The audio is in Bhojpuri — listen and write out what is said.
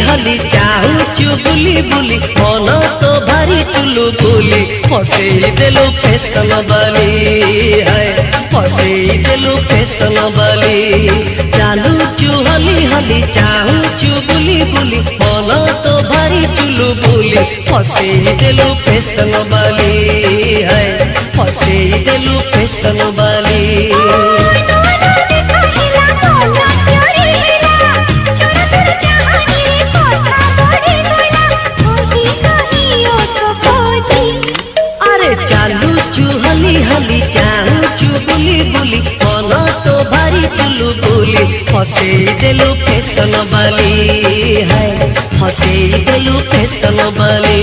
हाली चाहूचु बुली बुली मन तो भारी चुलु बुली फसई देलु फैशन वाली है फसई देलु फैशन वाली चालूचु हाली हाली चाहूचु बुली बुली मन तो भारी चुलु बुली फसई देलु फैशन वाली है फसई देलु फैशन वाली। चालूचु हली हली चाहूचु बुली बुली मन तो भारी चुलु बुली फसई देलु फैशन वाली है फसई देलु फैशन वाली।